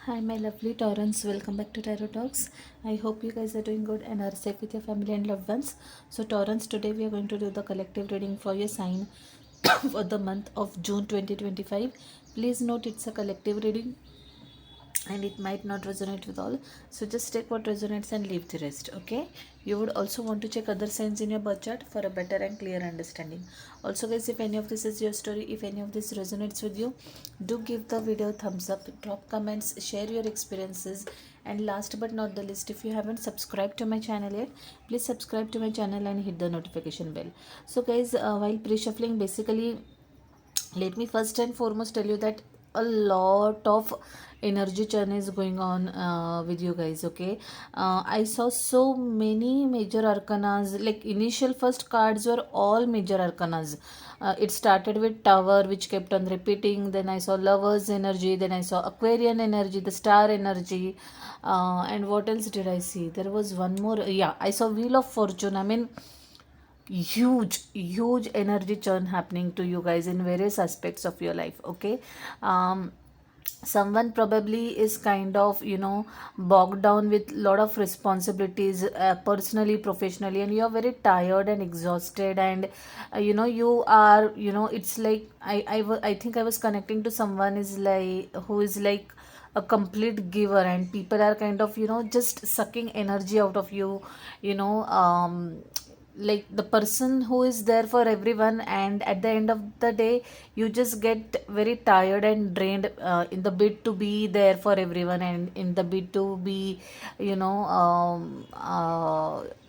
Hi, my lovely Taurans. Welcome back to Tarot Talks. I hope you guys are doing good and are safe with your family and loved ones. So, Taurans, today we are going to do the collective reading for your sign for the month of June 2025. Please note it's a collective reading and it might not resonate with all, so just take what resonates and leave the rest. Okay, you would also want to check other signs in your birth chart for a better and clear understanding. Also guys, if any of this is your story, if any of this resonates with you, do give the video a thumbs up, drop comments, share your experiences, and last but not the least, if you haven't subscribed to my channel yet, please subscribe to my channel and hit the notification bell. So guys, while pre-shuffling, basically, let me first and foremost tell you that a lot of energy churn is going on with you guys. Okay, I saw so many major arcanas. Like initial first cards were all major arcanas. It started with Tower, which kept on repeating. Then I saw Lovers energy, then I saw Aquarian energy, the Star energy, and what else did I see? There was one more. Yeah, I saw Wheel of Fortune. I mean, huge energy churn happening to you guys in various aspects of your life. Okay, someone probably is kind of, bogged down with lot of responsibilities, personally, professionally, and you are very tired and exhausted, and you are, it's like I think I was connecting to someone is like who is like a complete giver, and people are kind of, just sucking energy out of you, you know like the person who is there for everyone, and at the end of the day you just get very tired and drained, in the bid to be there for everyone, and in the bid to be, you know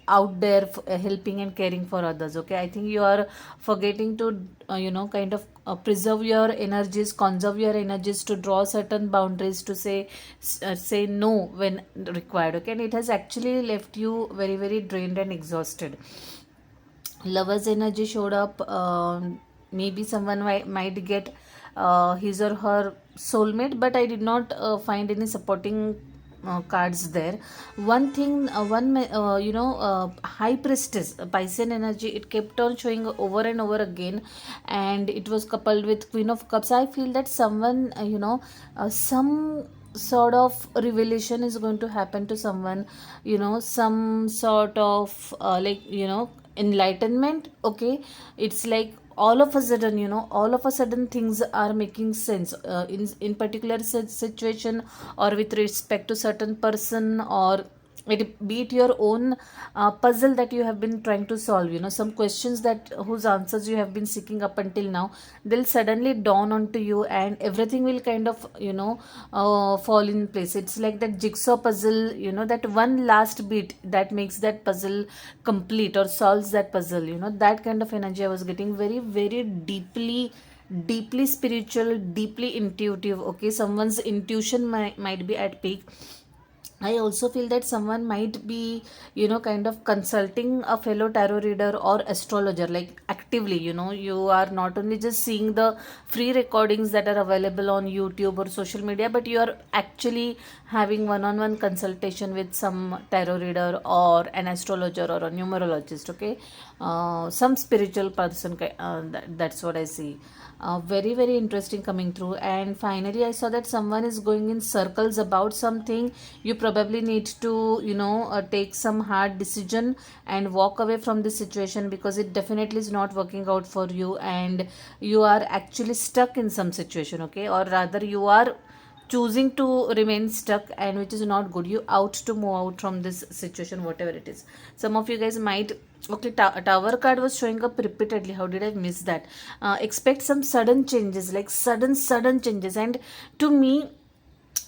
out there helping and caring for others. Okay, I think you are forgetting to kind of preserve your energies, conserve your energies, to draw certain boundaries, to say no when required. Okay, and it has actually left you very very drained and exhausted. Lover's energy showed up. Maybe someone might get his or her soulmate, but I did not find any supporting cards there. One thing, High Priestess, Piscean energy, it kept on showing over and over again, and it was coupled with Queen of Cups. I feel that someone, some sort of revelation is going to happen to someone, some sort of enlightenment. Okay, it's like all of a sudden, all of a sudden things are making sense, in particular situation, or with respect to certain person, or be it your own puzzle that you have been trying to solve, some questions that whose answers you have been seeking up until now, they'll suddenly dawn onto you, and everything will kind of, fall in place. It's like that jigsaw puzzle, that one last bit that makes that puzzle complete or solves that puzzle. That kind of energy I was getting, very very deeply spiritual, deeply intuitive. Okay, someone's intuition might be at peak. I also feel that someone might be, kind of consulting a fellow tarot reader or astrologer, like actively. You are not only just seeing the free recordings that are available on YouTube or social media, but you are actually having one on one consultation with some tarot reader or an astrologer or a numerologist. Okay, some spiritual person, that's what I see. Very very interesting coming through. And finally I saw that someone is going in circles about something. You probably need to, take some hard decision and walk away from this situation, because it definitely is not working out for you, and you are actually stuck in some situation. Okay, or rather you are choosing to remain stuck, and which is not good. You out to move out from this situation, whatever it is. Some of you guys might, okay, tower card was showing up repeatedly. How did I miss that? Expect some sudden changes, like sudden changes. And to me,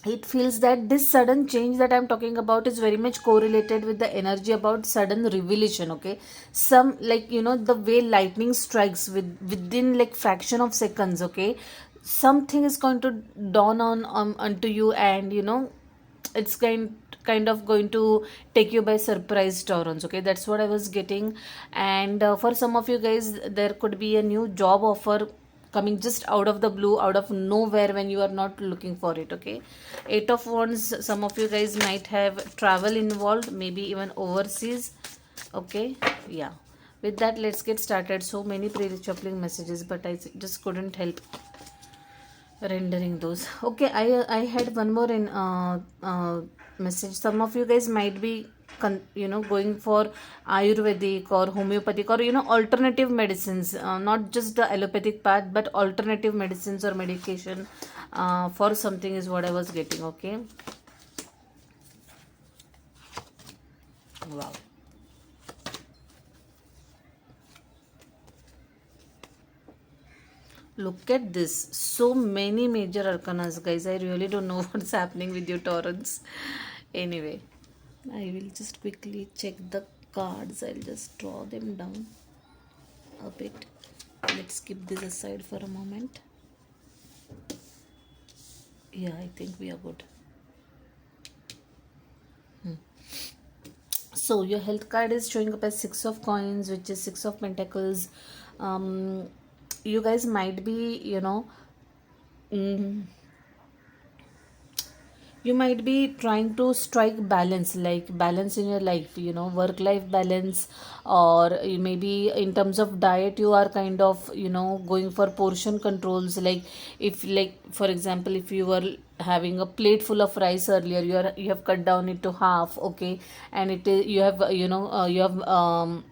it feels that this sudden change that I'm talking about is very much correlated with the energy about sudden revelation. Okay, some, like, the way lightning strikes within like fraction of seconds. Okay, something is going to dawn on onto you, and it's kind of going to take you by surprise, Taurons. Okay, that's what I was getting. And for some of you guys, there could be a new job offer coming just out of the blue, out of nowhere, when you are not looking for it. Okay, Eight of Wands, some of you guys might have travel involved, maybe even overseas. Okay, yeah, with that, let's get started. So many pre-shuffling messages, but I just couldn't help rendering those. Okay, I had one more in message. Some of you guys might be going for ayurvedic or homeopathic or alternative medicines, not just the allopathic path but alternative medicines or medication for something is what I was getting. Okay, wow. Look at this. So many major arcanas, guys. I really don't know what's happening with you, Taurus. Anyway, I will just quickly check the cards. I'll just draw them down a bit. Let's keep this aside for a moment. Yeah, I think we are good. So your health card is showing up as Six of Coins, which is Six of Pentacles. You guys might be, mm, you might be trying to strike balance, like balance in your life, work life balance, or maybe in terms of diet you are kind of going for portion controls. Like, if, like, for example, if you were having a plate full of rice earlier, you have cut down it to half. Okay, and it is, you have you have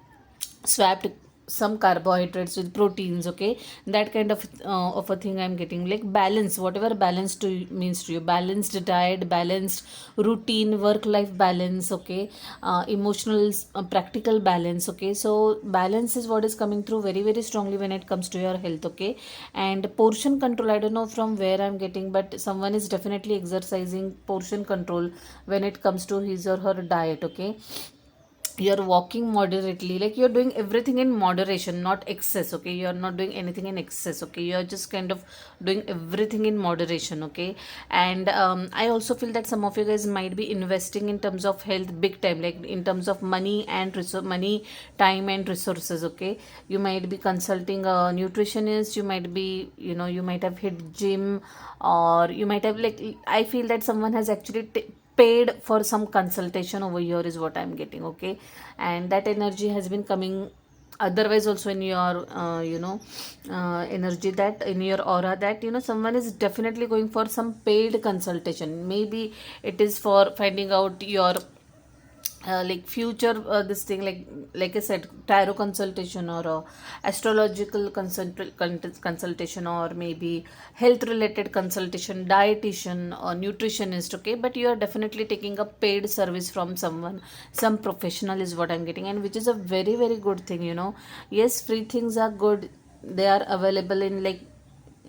swapped some carbohydrates with proteins. Okay, that kind of a thing I'm getting, like balance, whatever balance to means to you, balanced diet, balanced routine, work life balance. Okay, emotional, practical balance. Okay, so balance is what is coming through very very strongly when it comes to your health. Okay, and portion control, I don't know from where I'm getting, but someone is definitely exercising portion control when it comes to his or her diet. Okay, you're walking moderately, like you're doing everything in moderation, not excess. Okay, you're not doing anything in excess. Okay, you're just kind of doing everything in moderation. Okay, and I also feel that some of you guys might be investing in terms of health big time, like in terms of money and money, time and resources. Okay, you might be consulting a nutritionist, you might be, you might have hit gym, or you might have, like, I feel that someone has actually paid for some consultation over here is what I'm getting. Okay, and that energy has been coming otherwise also in your energy, that in your aura, that someone is definitely going for some paid consultation. Maybe it is for finding out your like future, this thing, like I said, tarot consultation, or astrological consultation, or maybe health related consultation, dietitian or nutritionist. Okay, but you are definitely taking a paid service from someone, some professional is what I'm getting, and which is a very very good thing. Yes, free things are good, they are available in, like,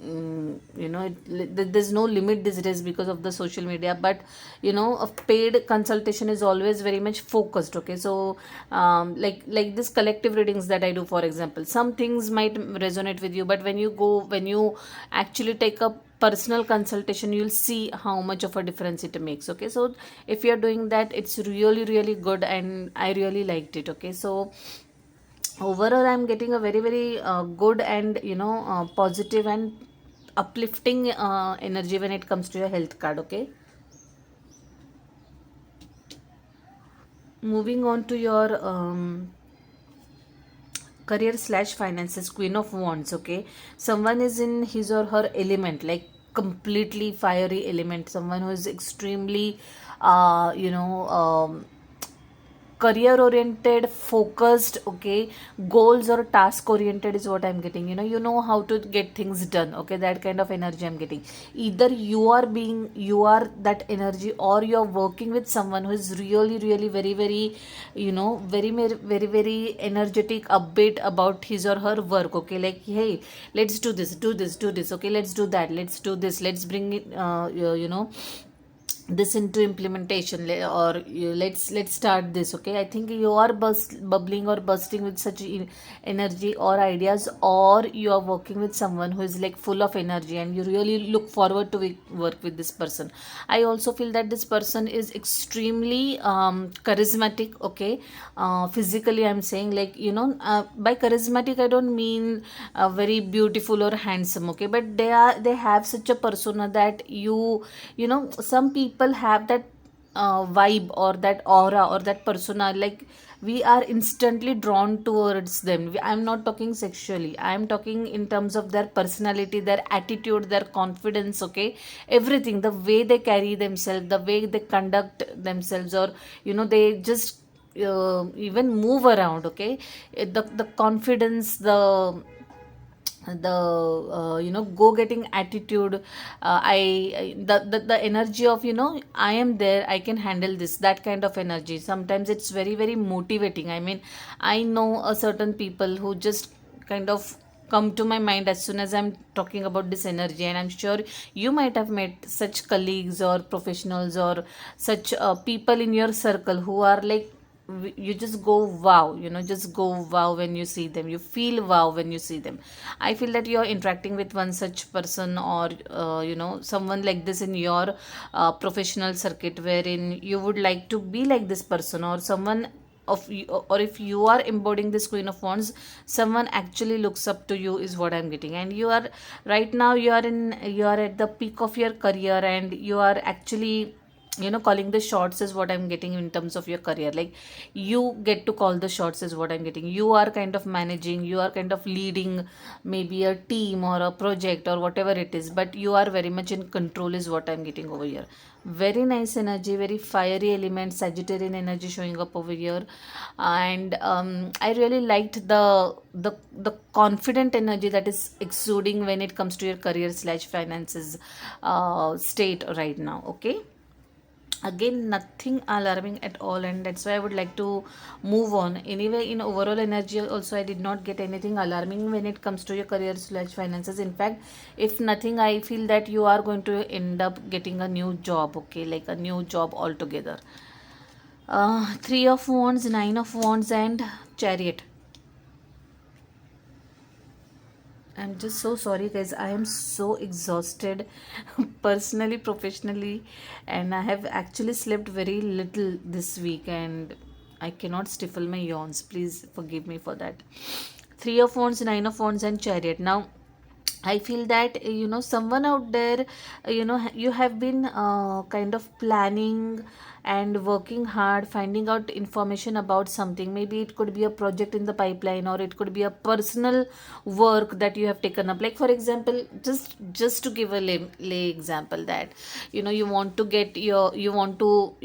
there's no limit these days because of the social media, but a paid consultation is always very much focused. Okay, so like this collective readings that I do, for example, some things might resonate with you, but when you actually take a personal consultation, you'll see how much of a difference it makes. Okay, so if you're doing that, it's really really good, and I really liked it. Okay, so overall I'm getting a very very good and positive and uplifting energy when it comes to your health card. Okay, moving on to your career slash finances, Queen of Wands. Okay, someone is in his or her element, like completely fiery element, someone who is extremely career oriented, focused. Okay, goals or task oriented is what I'm getting. How to get things done. Okay, that kind of energy I'm getting. Either you are that energy, or you're working with someone who is really really very very very very energetic, upbeat about his or her work. Okay, like, hey, let's do this. Okay, let's do that, let's do this, let's bring it this into implementation, or let's start this. Okay, I think you are bubbling or bursting with such energy or ideas, or you are working with someone who is like full of energy and you really look forward to work with this person. I also feel that this person is extremely charismatic. Okay, physically I'm saying, like, by charismatic I don't mean very beautiful or handsome. Okay, but they have such a persona that some people have that vibe or that aura or that persona, like we are instantly drawn towards them. I'm not talking sexually, I'm talking in terms of their personality, their attitude, their confidence, okay, everything, the way they carry themselves, the way they conduct themselves, or they just even move around, okay. The confidence, the go getting attitude, the energy of, I am there, I can handle this, that kind of energy. Sometimes it's very very motivating. I mean, I know a certain people who just kind of come to my mind as soon as I'm talking about this energy, and I'm sure you might have met such colleagues or professionals or such people in your circle who are like, you just go wow, just go wow when you see them, you feel wow when you see them. I feel that you're interacting with one such person, or someone like this in your professional circuit, wherein you would like to be like this person, or someone of you, or if you are embodying this Queen of Wands, someone actually looks up to you, is what I'm getting. And you are right now, you are at the peak of your career, and you are actually calling the shots, is what I'm getting in terms of your career. Like, you get to call the shots, is what I'm getting. You are kind of managing, you are kind of leading maybe a team or a project or whatever it is, but you are very much in control, is what I'm getting over here. Very nice energy, very fiery element, Sagittarian energy showing up over here. And I really liked the confident energy that is exuding when it comes to your career slash finances state right now, okay. Again, nothing alarming at all, and that's why I would like to move on. Anyway, in overall energy also, I did not get anything alarming when it comes to your career slash finances. In fact, if nothing, I feel that you are going to end up getting a new job, okay, like a new job altogether. Three of Wands, Nine of Wands, and Chariot. I'm just so sorry, guys. I am so exhausted, personally, professionally, and I have actually slept very little this week, and I cannot stifle my yawns. Please forgive me for that. Three of Wands, Nine of Wands, and Chariot. Now, I feel that someone out there, you have been kind of planning and working hard, finding out information about something. Maybe it could be a project in the pipeline, or it could be a personal work that you have taken up. Like, for example, just to give a lay example, that you want to you want to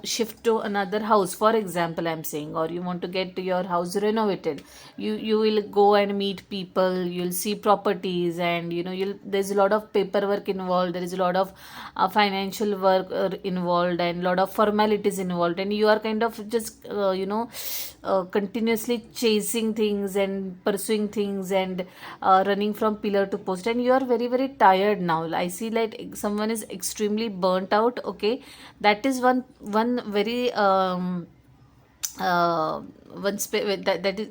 shift to another house, for example, I'm saying, or you want to get your house renovated. You will go and meet people, you'll see properties, and you'll there's a lot of paperwork involved, there is a lot of financial work involved, and a lot of formalities involved, and you are kind of just continuously chasing things and pursuing things, and running from pillar to post, and you are very very tired now. I see like someone is extremely burnt out, okay. That is one very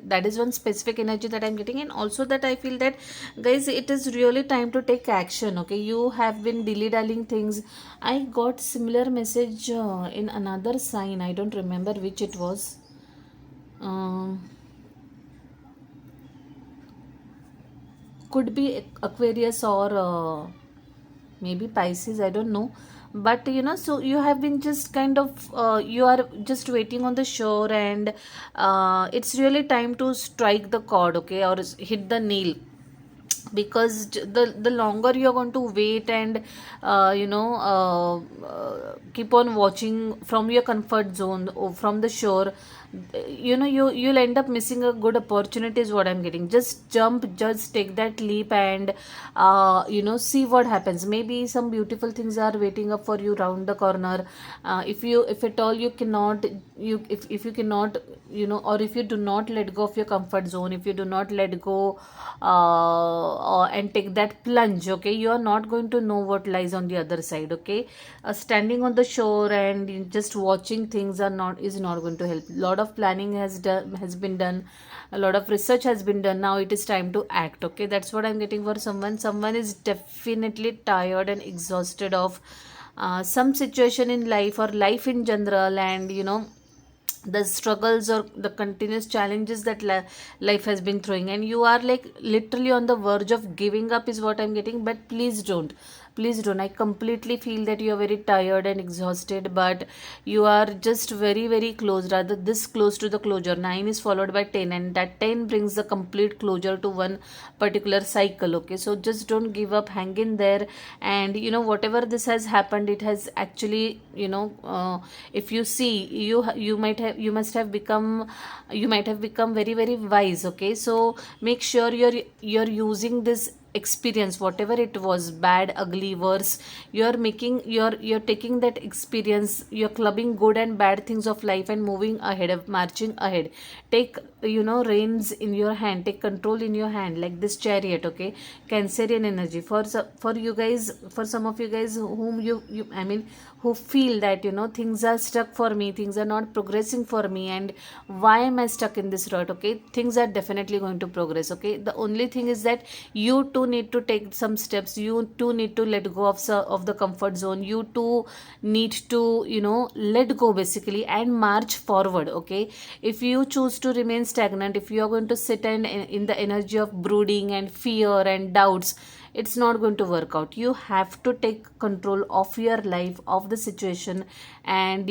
that is one specific energy that I'm getting. And also that I feel that, guys, it is really time to take action, okay. You have been dilly-dallying things. I got similar message in another sign, I don't remember which it was. um, could be Aquarius, or maybe Pisces, I don't know. But so you have been just kind of you are just waiting on the shore, and it's really time to strike the chord, okay, or hit the nail. Because the longer you're going to wait, and keep on watching from your comfort zone or from the shore, you'll end up missing a good opportunity, is what I'm getting. Just jump, just take that leap, and see what happens. Maybe some beautiful things are waiting up for you round the corner. If at all you cannot, if you cannot, or if you do not let go of your comfort zone, if you do not let go and take that plunge, okay, you are not going to know what lies on the other side, okay. Standing on the shore and just watching things is not going to help. A lot of planning has been done, a lot of research has been done. Now it is time to act, okay. That's what I'm getting for someone is definitely tired and exhausted of some situation in life, or life in general, and the struggles or the continuous challenges that life has been throwing, and you are like literally on the verge of giving up, is what I'm getting. But please don't, please don't. I completely feel that you are very tired and exhausted, but you are just very very close, rather this close to the closure. 9 is followed by 10, and that 10 brings the complete closure to one particular cycle. Okay, so just don't give up, hang in there. And whatever this has happened, it has actually, if you see, you must have become, very very wise. Okay, so make sure you're using this experience, whatever it was, bad, ugly, worse, you're taking that experience, you're clubbing good and bad things of life and moving ahead, of marching ahead. Take, reins in your hand, take control in your hand, like this chariot. Okay, Cancerian energy for you guys, for some of you guys whom you I mean, who feel that things are stuck for me, things are not progressing for me, and why am I stuck in this rut? Okay, things are definitely going to progress. Okay, the only thing is that you too need to take some steps, you too need to let go of the comfort zone, you too need to let go basically and march forward. Okay, if you choose to remain stagnant, if you are going to sit and in the energy of brooding and fear and doubts, it's not going to work out. You have to take control of your life, of the situation, and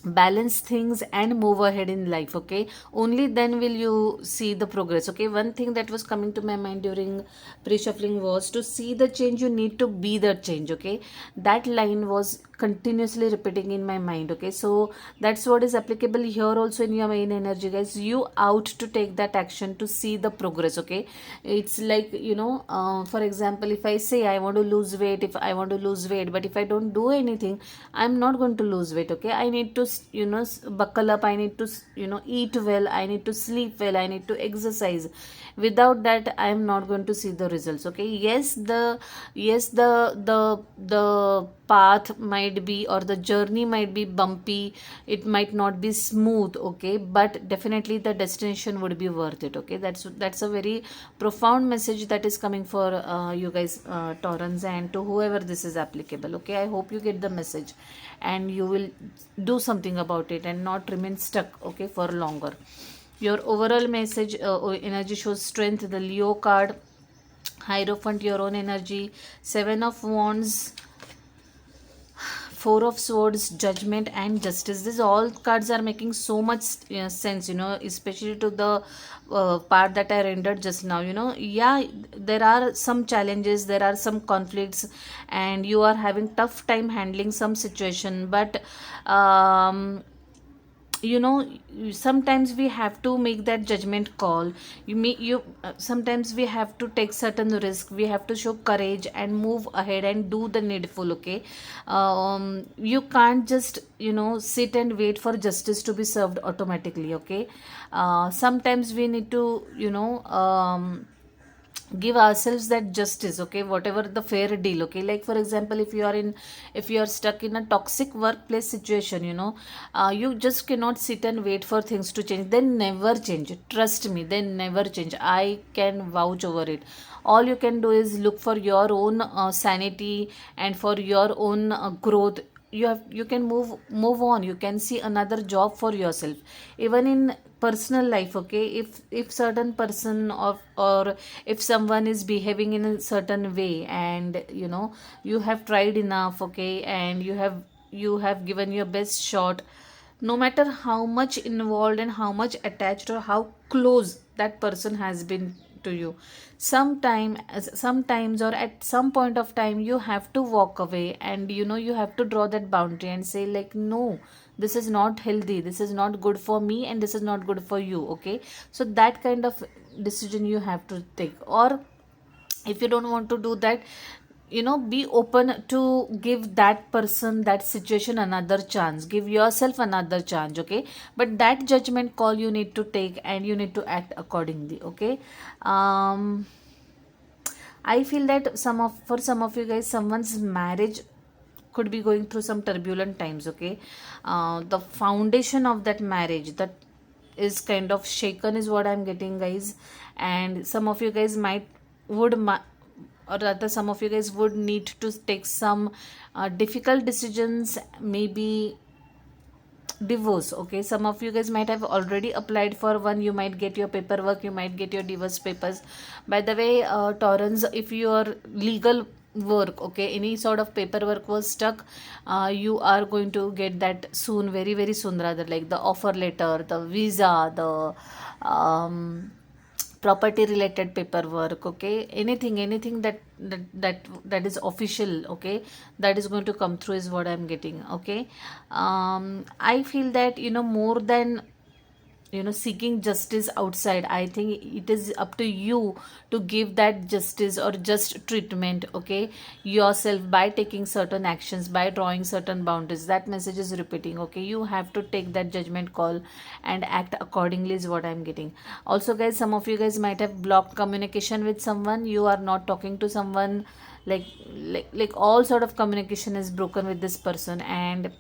balance things and move ahead in life. Okay, only then will you see the progress. Okay, one thing that was coming to my mind during pre-shuffling was, to see the change you need to be the change. Okay, that line was continuously repeating in my mind. Okay, so that's what is applicable here also in your main energy, guys. You out to take that action to see the progress. Okay, it's like, for example, if I say I want to lose weight, if I want to lose weight, but if I don't do anything, I'm not going to lose weight. Okay, I need to buckle up, I need to eat well, I need to sleep well, I need to exercise. Without that, I am not going to see the results. Okay, the path might be, or the journey might be bumpy, it might not be smooth. Okay, but definitely the destination would be worth it. Okay, that's a very profound message that is coming for you guys, Taurans, and to whoever this is applicable. Okay, I hope you get the message and you will do something about it and not remain stuck, okay, for longer. Your overall message, energy shows strength, the Leo card, Hierophant, your own energy, 7 of Wands, 4 of Swords, Judgment, and Justice. These all cards are making so much sense, especially to the part that I rendered just now. Yeah, there are some challenges, there are some conflicts, and you are having tough time handling some situation, but sometimes we have to make that judgment call. Sometimes we have to take certain risk, we have to show courage and move ahead and do the needful. Okay, you can't just sit and wait for justice to be served automatically. Okay, sometimes we need to give ourselves that justice. Okay, whatever the fair deal. Okay, like for example, if you are stuck in a toxic workplace situation, you just cannot sit and wait for things to change. They never change, trust me, they never change. I can vouch over it. All you can do is look for your own sanity and for your own growth. You can move on, you can see another job for yourself, even in personal life. Okay, if certain person or if someone is behaving in a certain way, and you have tried enough. Okay, and you have given your best shot, no matter how much involved and how much attached or how close that person has been to you, sometimes or at some point of time, you have to walk away, and you have to draw that boundary and say, like, no, this is not healthy, this is not good for me, and this is not good for you. Okay, so that kind of decision you have to take. Or if you don't want to do that, be open to give that person, that situation, another chance, give yourself another chance. Okay, but that judgment call you need to take, and you need to act accordingly. Okay, I feel that for some of you guys, someone's marriage could be going through some turbulent times. Okay, the foundation of that marriage, that is kind of shaken, is what I'm getting, guys. And some of you guys or rather some of you guys would need to take some difficult decisions, maybe divorce. Okay, some of you guys might have already applied for one, you might get your paperwork, you might get your divorce papers. By the way, Taurans, if your legal work, okay, any sort of paperwork was stuck, you are going to get that soon, very very soon, rather, like the offer letter, the visa, the property related paperwork, okay, anything that is official, okay, that is going to come through is what I'm getting, okay. I feel that, more than seeking justice outside, I think it is up to you to give that justice or just treatment, okay, yourself, by taking certain actions, by drawing certain boundaries. That message is repeating, okay, you have to take that judgment call and act accordingly is what I'm getting. Also guys, some of you guys might have blocked communication with someone, you are not talking to someone, like all sort of communication is broken with this person. And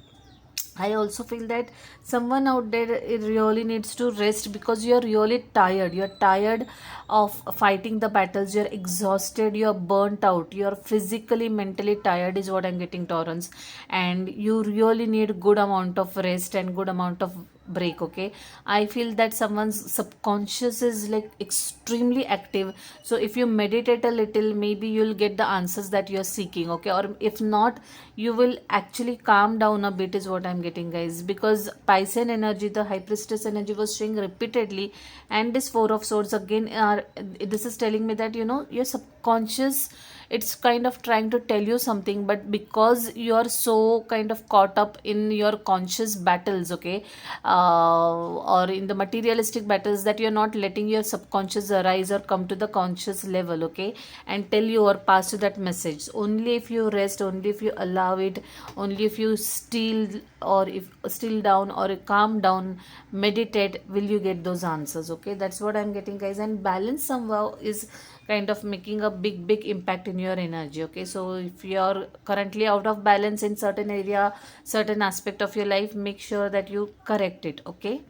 I also feel that someone out there, it really needs to rest, because you're really tired. You're tired of fighting the battles. You're exhausted. You're burnt out. You're physically, mentally tired is what I'm getting, Taurus. And you really need good amount of rest and good amount of break, okay. I feel that someone's subconscious is like extremely active, so if you meditate a little, maybe you'll get the answers that you're seeking, okay, or if not, you will actually calm down a bit is what I'm getting, guys, because Piscean energy, the high priestess energy, was showing repeatedly. And this four of swords again are, this is telling me that your subconscious, it's kind of trying to tell you something, but because you are so kind of caught up in your conscious battles, okay, or in the materialistic battles, that you're not letting your subconscious arise or come to the conscious level, okay, and tell you or pass you that message. Only if you rest, only if you allow it, only if you still down or calm down, meditate, will you get those answers, okay. That's what I'm getting, guys. And balance somehow is kind of making a big impact in your energy, okay. So if you're currently out of balance in certain area, certain aspect of your life, make sure that you correct it, okay.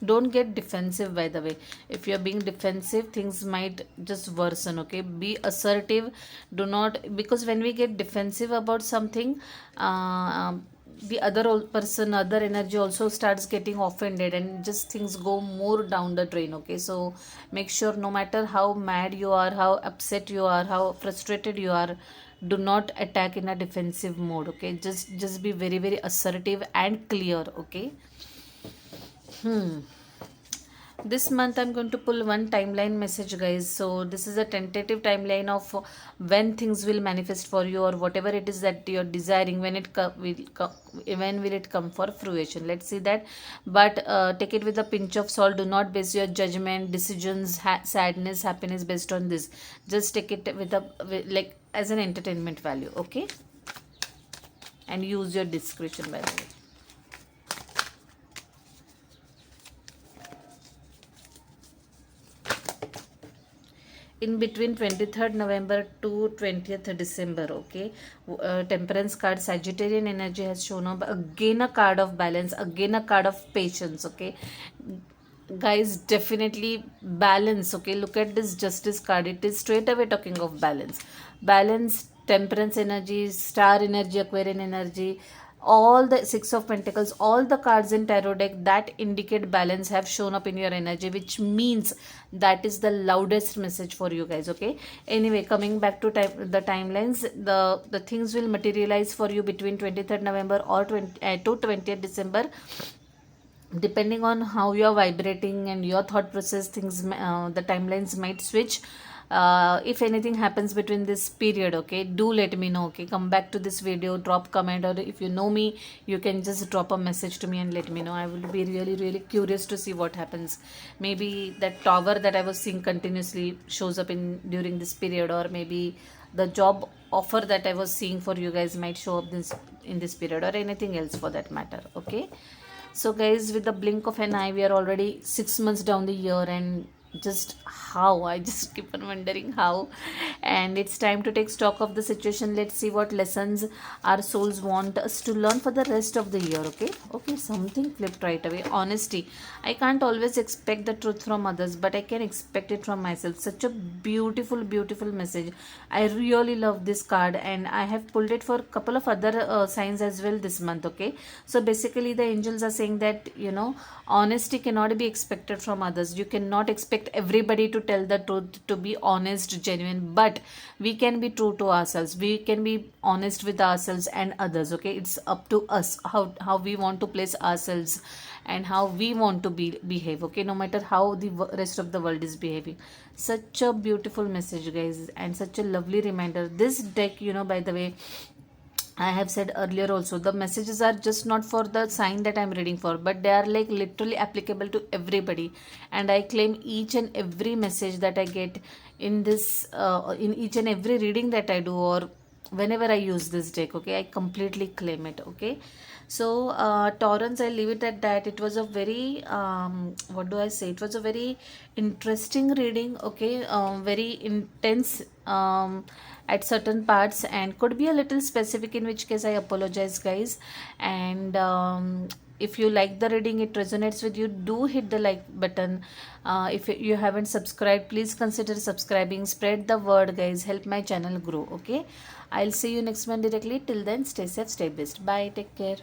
Don't get defensive, by the way. If you're being defensive, things might just worsen, okay. Be assertive. Do not, because when we get defensive about something, the person, other energy also starts getting offended, and just things go more down the drain, okay. So make sure, no matter how mad you are, how upset you are, how frustrated you are, do not attack in a defensive mode, okay. Just be very very assertive and clear, okay. This month I'm going to pull one timeline message, guys. So this is a tentative timeline of when things will manifest for you, or whatever it is that you're desiring, when when will it come for fruition. Let's see that. But take it with a pinch of salt. Do not base your judgment, decisions, sadness, happiness based on this. Just take it like as an entertainment value, okay, and use your discretion, by the way. In between 23rd November to 20th December, okay. Temperance card, Sagittarian energy has shown up again, a card of balance, again a card of patience, okay. Guys, definitely balance, okay. Look at this justice card, it is straight away talking of balance, temperance energy, star energy, Aquarian energy, all the six of pentacles, all the cards in tarot deck that indicate balance have shown up in your energy, which means that is the loudest message for you guys, okay. Anyway, coming back to the timelines, the things will materialize for you between 23rd November or to 20th December, depending on how you're vibrating and your thought process. The timelines might switch. If anything happens between this period, okay, do let me know, okay. Come back to this video, drop comment, or if you know me, you can just drop a message to me and let me know. I will be really really curious to see what happens. Maybe that tower that I was seeing continuously shows up during this period, or maybe the job offer that I was seeing for you guys might show up in this period, or anything else for that matter, okay. So guys, with the blink of an eye, we are already 6 months down the year, and just how, I just keep on wondering how. And it's time to take stock of the situation. Let's see what lessons our souls want us to learn for the rest of the year, okay. Something flipped right away. Honesty. I can't always expect the truth from others, but I can expect it from myself. Such a beautiful message. I really love this card, and I have pulled it for a couple of other signs as well this month, okay. So basically the angels are saying that honesty cannot be expected from others. You cannot expect expect everybody to tell the truth, to be honest, genuine, but we can be true to ourselves. We can be honest with ourselves and others. Okay, it's up to us how we want to place ourselves and how we want to behave. Okay, no matter how the rest of the world is behaving. Such a beautiful message, guys, and such a lovely reminder. This deck, by the way, I have said earlier also, the messages are just not for the sign that I'm reading for, but they are like literally applicable to everybody. And I claim each and every message that I get in this, in each and every reading that I do, or whenever I use this deck. Okay, I completely claim it. Okay, so Torrance, I leave it at that. It was a very, what do I say? It was a very interesting reading. Okay, very intense. At certain parts, and could be a little specific, in which case I apologize, guys. And if you like the reading, it resonates with you, do hit the like button. If you haven't subscribed, please consider subscribing. Spread the word, guys. Help my channel grow. Okay, I'll see you next one directly. Till then, stay safe, stay blessed. Bye, take care.